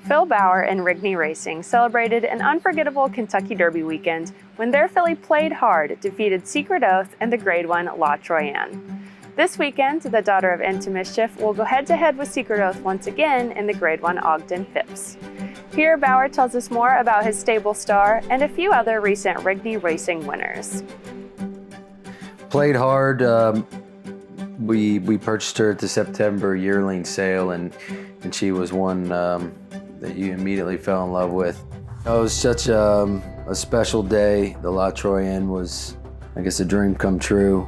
Phil Bauer and Rigney Racing celebrated an unforgettable Kentucky Derby weekend when their filly Played Hard defeated Secret Oath and the Grade 1 La Troienne. This weekend, the daughter of Into Mischief will go head-to-head with Secret Oath once again in the Grade 1 Ogden Phipps. Here, Bauer tells us more about his stable star and a few other recent Rigney Racing winners. Played Hard, we purchased her at the September yearling sale, and she was one that you immediately fell in love with. It was such a special day. The La Troienne was, I guess, a dream come true.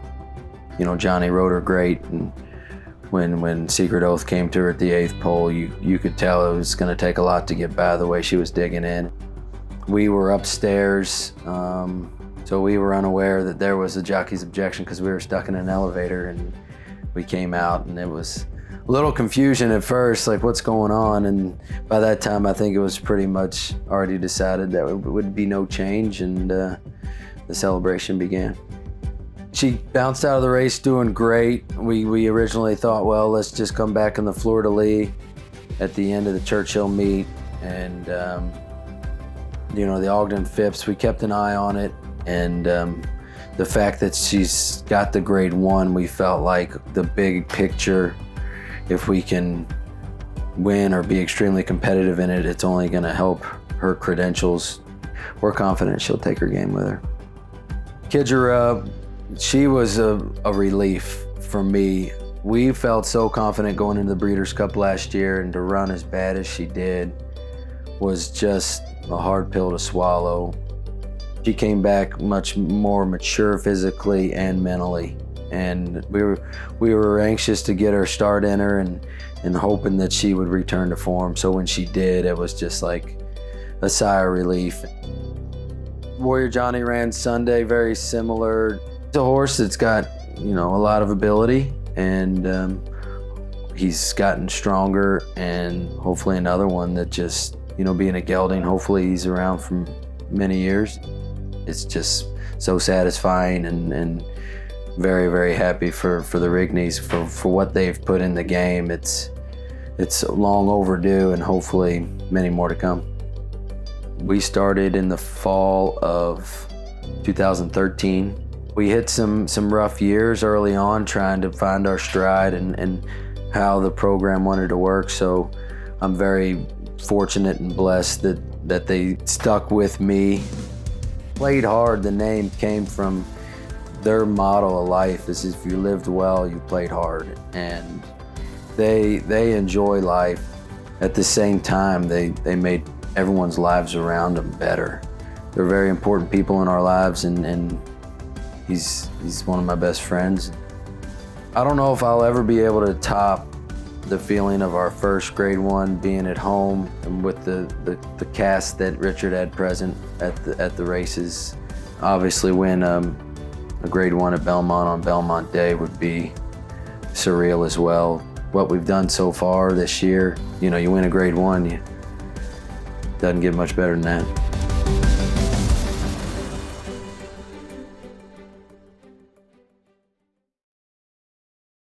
You know, Johnny rode her great, and when Secret Oath came to her at the 8th pole, you could tell it was going to take a lot to get by the way she was digging in. We were upstairs, so we were unaware that there was a jockey's objection because we were stuck in an elevator, and we came out, and it was a little confusion at first, like what's going on, and by that time I think it was pretty much already decided that it would be no change, and the celebration began. She bounced out of the race doing great. We originally thought, well, let's just come back in the fleur-de-lis at the end of the Churchill meet, and you know, the Ogden Phipps, we kept an eye on it, and the fact that she's got the Grade 1, we felt like the big picture, if we can win or be extremely competitive in it, it's only going to help her credentials. We're confident she'll take her game with her. Kidra, she was a relief for me. We felt so confident going into the Breeders' Cup last year, and to run as bad as she did was just a hard pill to swallow. She came back much more mature physically and mentally, and we were anxious to get her start in her and hoping that she would return to form. So when she did, it was just like a sigh of relief. Warrior Johnny ran Sunday, very similar. It's a horse that's got, you know, a lot of ability, and he's gotten stronger, and hopefully another one that just, you know, being a gelding, hopefully he's around for many years. It's just so satisfying, and very, very happy for the Rigneys for what they've put in the game. It's long overdue, and hopefully many more to come. We started in the fall of 2013. We hit some rough years early on trying to find our stride and how the program wanted to work. So I'm very fortunate and blessed that they stuck with me. Played Hard, the name came from their motto of life is if you lived well, you played hard. And they enjoy life. At the same time, they made everyone's lives around them better. They're very important people in our lives, and he's one of my best friends. I don't know if I'll ever be able to top the feeling of our first Grade 1 being at home and with the cast that Richard had present at the races. Obviously, win a Grade 1 at Belmont on Belmont Day would be surreal as well. What we've done so far this year, you know, you win a Grade 1, doesn't get much better than that.